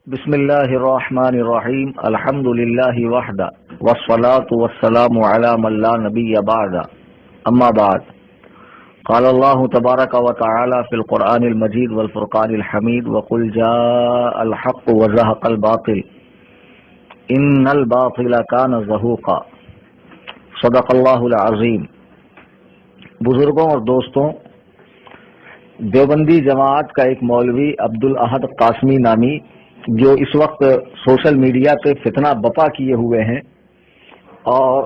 بسم اللہ الرحمن الرحیم الحمد للہ وحدہ والصلاة والسلام علی من لا نبی بعد اما بعد قال اللہ تبارک وتعالی فی القرآن المجید والفرقان الحمید وقل جاء الحق وزهق الباطل ان الباطل کان زہوقا صدق اللہ العظیم۔ بزرگوں اور دوستوں، دیوبندی جماعت کا ایک مولوی عبدالاحد قاسمی نامی جو اس وقت سوشل میڈیا پہ فتنہ بپا کیے ہوئے ہیں اور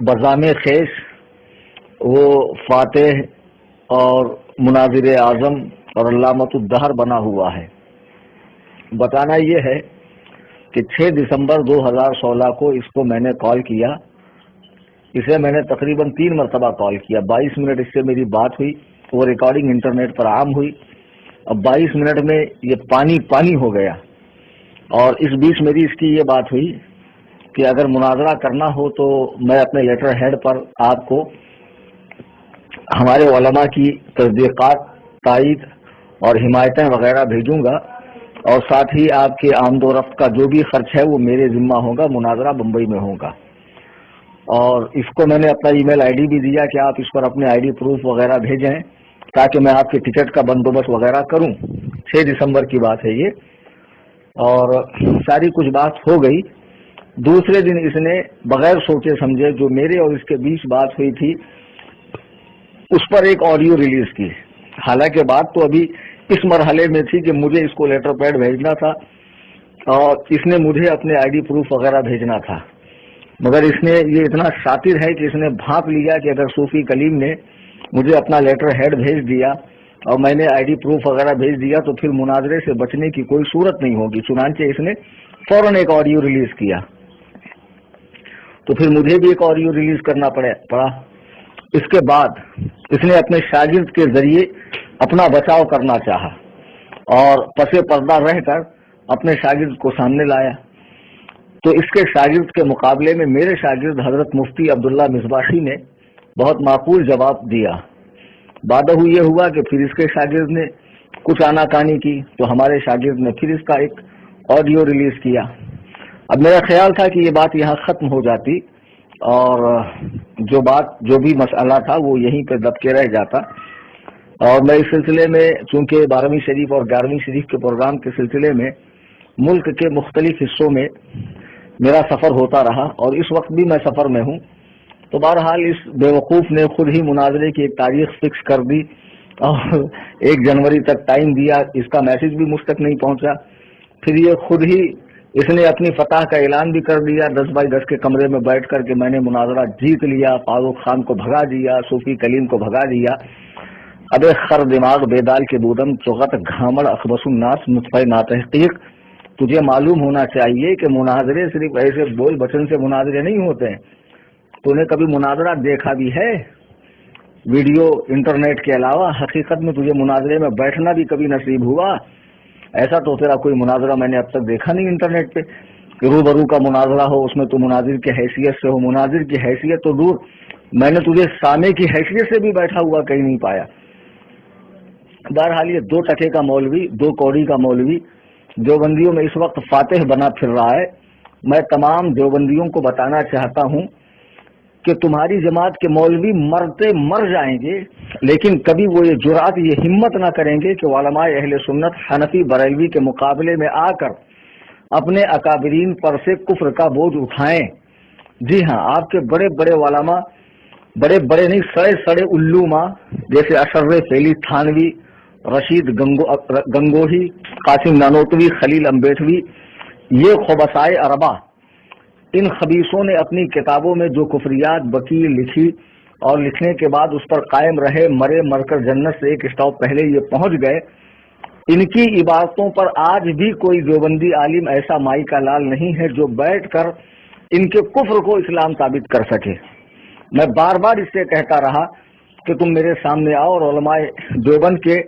بزام خیش وہ فاتح اور مناظر اعظم اور علامۃ الدہر بنا ہوا ہے، بتانا یہ ہے کہ 6 دسمبر 2016 کو اس کو میں نے کال کیا۔ اسے میں نے تقریباً 3 مرتبہ کال کیا، 22 منٹ اس سے میری بات ہوئی، وہ ریکارڈنگ انٹرنیٹ پر عام ہوئی۔ اب 22 منٹ میں یہ پانی ہو گیا، اور اس بیچ میری اس کی یہ بات ہوئی کہ اگر مناظرہ کرنا ہو تو میں اپنے لیٹر ہیڈ پر آپ کو ہمارے علماء کی تصدیقات، تائید اور حمایتیں وغیرہ بھیجوں گا، اور ساتھ ہی آپ کے آمد و رفت کا جو بھی خرچ ہے وہ میرے ذمہ ہوگا، مناظرہ بمبئی میں ہوگا۔ اور اس کو میں نے اپنا ای میل آئی ڈی بھی دیا کہ آپ اس پر اپنے آئی ڈی پروف وغیرہ بھیجیں تاکہ میں آپ کے ٹکٹ کا بندوبست وغیرہ کروں۔ 6 دسمبر کی بات ہے یہ، اور ساری کچھ بات ہو گئی۔ دوسرے دن اس نے بغیر سوچے سمجھے جو میرے اور اس کے بیچ بات ہوئی تھی اس پر ایک آڈیو ریلیز کی۔ حالانکہ بات تو ابھی اس مرحلے میں تھی کہ مجھے اس کو لیٹر پیڈ بھیجنا تھا اور اس نے مجھے اپنے آئی ڈی پروف وغیرہ بھیجنا تھا، مگر اس نے یہ اتنا شاطر ہے کہ اس نے بھانپ لیا کہ اگر صوفی کلیم نے مجھے اپنا لیٹر ہیڈ بھیج دیا اور میں نے آئی ڈی پروف وغیرہ بھیج دیا تو پھر مناظرے سے بچنے کی کوئی صورت نہیں ہوگی، چنانچہ اس نے فوراً ایک آڈیو ریلیز کیا۔ تو پھر مجھے بھی ایک آڈیو ریلیز کرنا پڑا۔ اس کے بعد اس نے اپنے شاگرد کے ذریعے اپنا بچاؤ کرنا چاہا اور پس پردہ رہ کر اپنے شاگرد کو سامنے لایا۔ تو اس کے شاگرد کے مقابلے میں میرے شاگرد حضرت مفتی عبداللہ مصباحی نے بہت معقول جواب دیا۔ بعد یہ ہوا کہ پھر اس کے شاگرد نے کچھ آناکانی کی تو ہمارے شاگرد نے پھر اس کا ایک آڈیو ریلیز کیا۔ اب میرا خیال تھا کہ یہ بات یہاں ختم ہو جاتی اور جو بھی مسئلہ تھا وہ یہیں پہ دب کے رہ جاتا، اور میں اس سلسلے میں چونکہ 12ویں شریف اور 11ویں شریف کے پروگرام کے سلسلے میں ملک کے مختلف حصوں میں میرا سفر ہوتا رہا اور اس وقت بھی میں سفر میں ہوں، تو بہرحال اس بیوقوف نے خود ہی مناظرے کی ایک تاریخ فکس کر دی اور 1 جنوری تک ٹائم دیا۔ اس کا میسج بھی مجھ تک نہیں پہنچا۔ پھر یہ خود ہی اس نے اپنی فتح کا اعلان بھی کر دیا 10 بائی 10 کے کمرے میں بیٹھ کر کہ میں نے مناظرہ جیت لیا، فاروق خان کو بھگا دیا، صوفی کلیم کو بھگا دیا۔ ابے خر دماغ بیدال کے بودم چغت گھامڑ اخبص الناس مطفع ناتحقیق، تجھے معلوم ہونا چاہیے کہ مناظرے صرف ایسے بول بچن سے مناظرے نہیں ہوتے ہیں۔ تو نے کبھی مناظرہ دیکھا بھی ہے ویڈیو انٹرنیٹ کے علاوہ؟ حقیقت میں تجھے مناظرے میں بیٹھنا بھی کبھی نصیب ہوا؟ ایسا تو تیرا کوئی مناظرہ میں نے اب تک دیکھا نہیں انٹرنیٹ پہ کہ روبرو کا مناظرہ ہو، اس میں تو مناظر کی حیثیت سے ہو۔ مناظر کی حیثیت تو دور، میں نے تجھے سامع کی حیثیت سے بھی بیٹھا ہوا کہیں نہیں پایا۔ بہرحال یہ 2 ٹکے کا مولوی، 2 کوڑی کا مولوی دیوبندیوں میں اس وقت فاتح بنا پھر رہا ہے۔ میں تمام دیوبندیوں کو بتانا چاہتا ہوں کہ تمہاری جماعت کے مولوی مرتے مر جائیں گے، لیکن کبھی وہ یہ جرأت، یہ ہمت نہ کریں گے کہ علماء اہل سنت حنفی بریلوی کے مقابلے میں آ کر اپنے اکابرین پر سے کفر کا بوجھ اٹھائیں۔ جی ہاں، آپ کے بڑے بڑے علماء، بڑے بڑے نہیں، سڑے سڑے علوما جیسے اشر فیلی تھانوی، رشید گنگوہی، قاسم نانوتوی، خلیل امبیٹوی، یہ خبثائے اربا، ان خبیثوں نے اپنی کتابوں میں جو کفریات بکی لکھی اور لکھنے کے بعد اس پر قائم رہے، مرے، مر کر جنت سے ایک اسٹاپ پہلے یہ پہنچ گئے۔ ان کی عبارتوں پر آج بھی کوئی دیوبندی عالم ایسا مائی کا لال نہیں ہے جو بیٹھ کر ان کے کفر کو اسلام ثابت کر سکے۔ میں بار بار اس سے کہتا رہا کہ تم میرے سامنے آؤ اور علماء دیوبند کے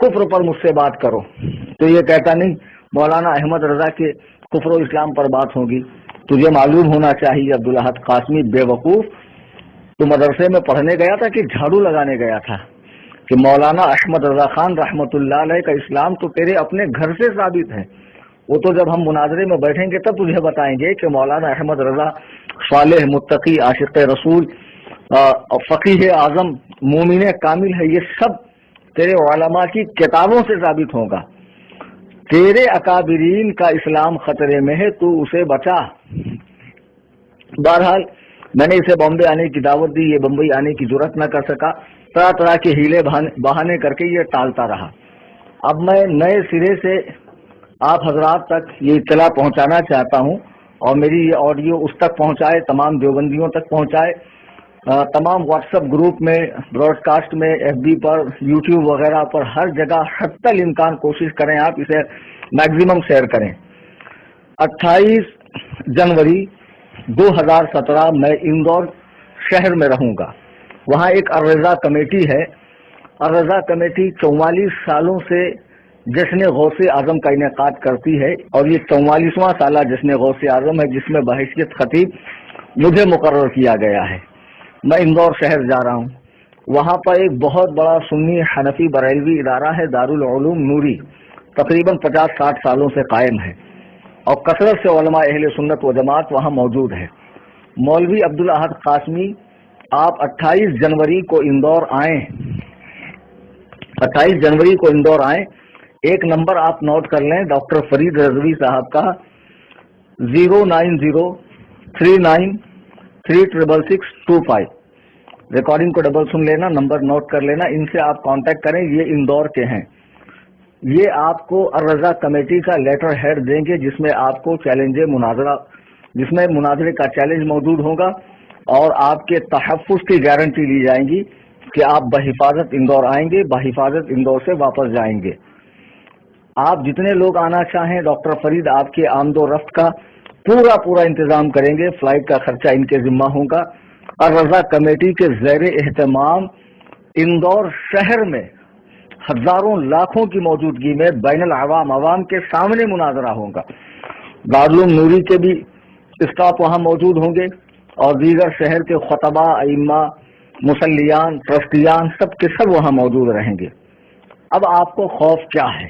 کفر پر مجھ سے بات کرو، تو یہ کہتا نہیں مولانا احمد رضا کے کفر و اسلام پر بات ہوگی۔ تجھے معلوم ہونا چاہیے عبدالاحد قاسمی بے وقوف، تو مدرسے میں پڑھنے گیا تھا کہ جھاڑو لگانے گیا تھا؟ کہ مولانا احمد رضا خان رحمۃ اللہ علیہ کا اسلام تو تیرے اپنے گھر سے ثابت ہے وہ تو جب ہم مناظرے میں بیٹھیں گے تب تجھے بتائیں گے کہ مولانا احمد رضا صالح متقی عاشق رسول فقیہ اعظم مومن کامل ہے، یہ سب تیرے علماء کی کتابوں سے ثابت ہوگا۔ تیرے اکابرین کا اسلام خطرے میں ہے، تو اسے بچا۔ بہرحال میں نے اسے بامبے آنے کی دعوت دی، یہ بمبئی آنے کی جرات نہ کر سکا، طرح طرح کے ہیلے بہانے کر کے یہ ٹالتا رہا۔ اب میں نئے سرے سے آپ حضرات تک یہ اطلاع پہنچانا چاہتا ہوں، اور میری یہ آڈیو اس تک پہنچائے، تمام دیوبندیوں تک پہنچائے، تمام واٹس ایپ گروپ میں، براڈ کاسٹ میں، ایف بی پر، یوٹیوب وغیرہ پر، ہر جگہ حتی الامکان کوشش کریں آپ اسے میکزیمم شیئر کریں۔ 28 جنوری 2017 میں اندور شہر میں رہوں گا۔ وہاں ایک الرضا کمیٹی ہے۔ الرضا کمیٹی 44 سالوں سے جشن غوث اعظم کا انعقاد کرتی ہے، اور یہ 44واں سالہ جشن غوث اعظم ہے جس میں بحیثیت خطیب مجھے مقرر کیا گیا ہے۔ میں اندور شہر جا رہا ہوں۔ وہاں پر ایک بہت بڑا سنی حنفی بریلوی ادارہ ہے، دارالعلوم نوری، تقریباً 50-60 سالوں سے قائم ہے، اور کثرت سے علماء اہل سنت و جماعت وہاں موجود ہے۔ مولوی عبدالاحد قاسمی، آپ 28 جنوری کو اندور آئیں، 28 جنوری کو اندور آئیں۔ ایک نمبر آپ نوٹ کر لیں ڈاکٹر فرید رضوی صاحب کا، 09039366625۔ ریکارڈنگ کو ڈبل سن لینا، نمبر نوٹ کر لینا، ان سے آپ کانٹیکٹ کریں، یہ اندور کے ہیں۔ یہ آپ کو الرضا کمیٹی کا لیٹر ہیڈ دیں گے جس میں آپ کو چیلنج مناظرہ، جس میں مناظرے کا چیلنج موجود ہوگا، اور آپ کے تحفظ کی گارنٹی لی جائیں گی کہ آپ بحفاظت اندور آئیں گے، بحفاظت اندور سے واپس جائیں گے۔ آپ جتنے لوگ آنا چاہیں، ڈاکٹر فرید آپ کے آمد و رفت کا پورا انتظام کریں گے، فلائٹ کا خرچہ ان کے ذمہ ہوگا۔ الرضا کمیٹی کے زیر اہتمام اندور شہر میں ہزاروں لاکھوں کی موجودگی میں بین العوام، عوام کے سامنے مناظرہ ہوگا۔ دارالعلوم نوری کے بھی اسٹاف وہاں موجود ہوں گے، اور دیگر شہر کے خطبہ، ائمہ، مصلیان، ٹرسٹیان، سب کے سب وہاں موجود رہیں گے۔ اب آپ کو خوف کیا ہے؟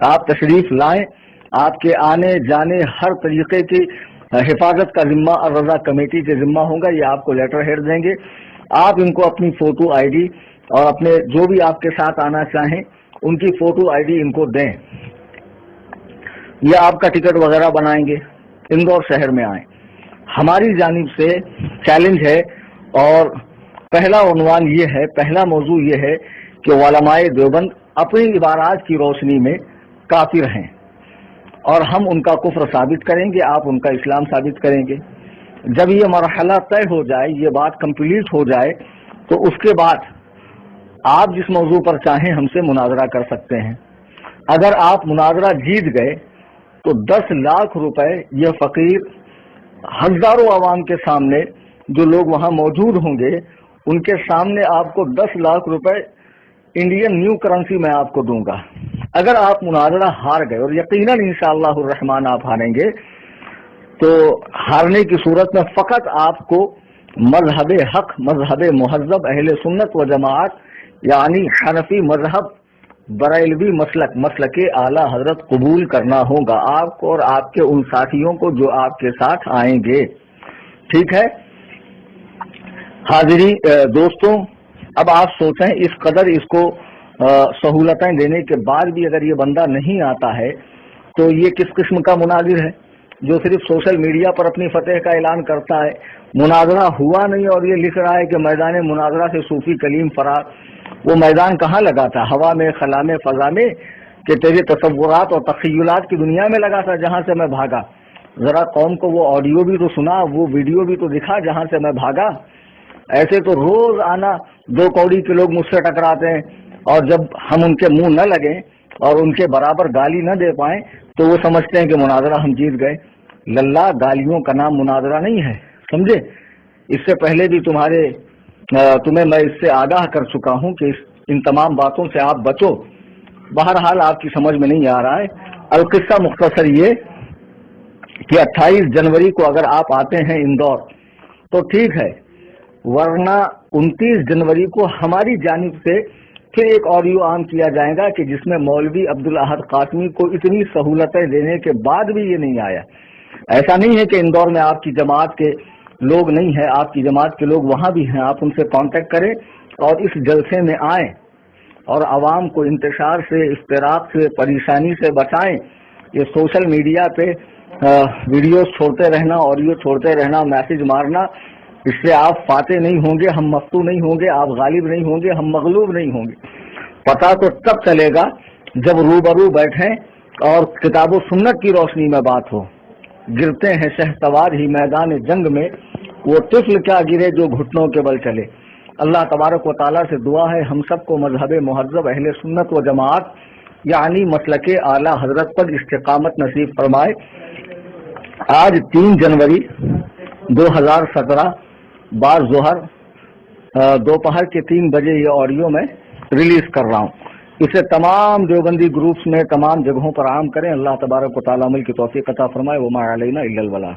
آپ تشریف لائیں، آپ کے آنے جانے ہر طریقے کی حفاظت کا ذمہ الرضا کمیٹی کے ذمہ ہوگا۔ یہ آپ کو لیٹر ہیڈ دیں گے، آپ ان کو اپنی فوٹو آئی ڈی اور اپنے جو بھی آپ کے ساتھ آنا چاہیں ان کی فوٹو آئی ڈی ان کو دیں، یہ آپ کا ٹکٹ وغیرہ بنائیں گے، اندور شہر میں آئیں۔ ہماری جانب سے چیلنج ہے، اور پہلا عنوان یہ ہے، پہلا موضوع یہ ہے کہ علماء دیوبند اپنی عبارات کی روشنی میں کافر ہیں، اور ہم ان کا کفر ثابت کریں گے، آپ ان کا اسلام ثابت کریں گے۔ جب یہ مرحلہ طے ہو جائے، یہ بات کمپلیٹ ہو جائے، تو اس کے بعد آپ جس موضوع پر چاہیں ہم سے مناظرہ کر سکتے ہیں۔ اگر آپ مناظرہ جیت گئے تو 10 لاکھ روپے یہ فقیر ہزاروں عوام کے سامنے، جو لوگ وہاں موجود ہوں گے ان کے سامنے، آپ کو 10 لاکھ روپے انڈین نیو کرنسی میں آپ کو دوں گا۔ اگر آپ مناظرہ ہار گئے، اور یقیناً انشاءاللہ الرحمن آپ ہاریں گے، تو ہارنے کی صورت میں فقط آپ کو مذہب حق، مذہب مہذب اہل سنت و جماعت یعنی حنفی مذہب بریلوی مسلک اعلی حضرت قبول کرنا ہوگا، آپ کو اور آپ کے ان ساتھیوں کو جو آپ کے ساتھ آئیں گے۔ ٹھیک ہے حاضرین، دوستوں، اب آپ سوچیں اس قدر اس کو سہولتیں دینے کے بعد بھی اگر یہ بندہ نہیں آتا ہے تو یہ کس قسم کا مناظر ہے جو صرف سوشل میڈیا پر اپنی فتح کا اعلان کرتا ہے، مناظرہ ہوا نہیں اور یہ لکھ رہا ہے کہ میدان مناظرہ سے صوفی کلیم فرار۔ وہ میدان کہاں لگا تھا؟ ہوا میں، خلا میں، فضا میں، کہ تیرے تصورات اور تخیلات کی دنیا میں لگا تھا جہاں سے میں بھاگا؟ ذرا قوم کو وہ آڈیو بھی تو سنا، وہ ویڈیو بھی تو دکھا جہاں سے میں بھاگا۔ ایسے تو روز آنا 2 کوڑی کے لوگ مجھ سے ٹکراتے ہیں، اور جب ہم ان کے منہ نہ لگیں اور ان کے برابر گالی نہ دے پائیں تو وہ سمجھتے ہیں کہ مناظرہ ہم جیت گئے۔ للہ، گالیوں کا نام مناظرہ نہیں ہے، سمجھے؟ اس سے پہلے بھی تمہیں میں اس سے آگاہ کر چکا ہوں کہ ان تمام باتوں سے آپ بچو۔ بہرحال آپ کی سمجھ میں نہیں آ رہا ہے۔ القصہ مختصر یہ کہ 28 جنوری کو اگر آپ آتے ہیں اندور تو ٹھیک ہے، ورنہ 29 جنوری کو ہماری جانب سے پھر ایک آڈیو عام کیا جائے گا کہ جس میں مولوی عبدالاحد قاسمی کو اتنی سہولتیں دینے کے بعد بھی یہ نہیں آیا۔ ایسا نہیں ہے کہ اندور میں آپ کی جماعت کے لوگ نہیں ہیں، آپ کی جماعت کے لوگ وہاں بھی ہیں، آپ ان سے کانٹیکٹ کریں اور اس جلسے میں آئیں اور عوام کو انتشار سے، افتراق سے، پریشانی سے بچائیں۔ یہ سوشل میڈیا پہ ویڈیوز چھوڑتے رہنا، آڈیو چھوڑتے رہنا، میسج مارنا، اس سے آپ فاتح نہیں ہوں گے، ہم مفتو نہیں ہوں گے، آپ غالب نہیں ہوں گے، ہم مغلوب نہیں ہوں گے۔ پتہ تو تب چلے گا جب روبرو بیٹھیں اور کتاب و سنت کی روشنی میں بات ہو۔ گرتے ہیں شہسوار ہی میدان جنگ میں، وہ طفل کیا گرے جو گھٹنوں کے بل چلے۔ اللہ تبارک و تعالیٰ سے دعا ہے ہم سب کو مذہب مہذب اہل سنت و جماعت یعنی مسلک اعلیٰ حضرت پر استقامت نصیب فرمائے۔ آج 3 جنوری 2017 بعد ظہر دوپہر کے 3 بجے یہ آڈیو میں ریلیز کر رہا ہوں۔ اسے تمام دیوبندی گروپس میں تمام جگہوں پر عام کریں۔ اللہ تبارک و تعالیٰ عمل کی توفیق عطا فرمائے۔ وما علینا الا البلاغ۔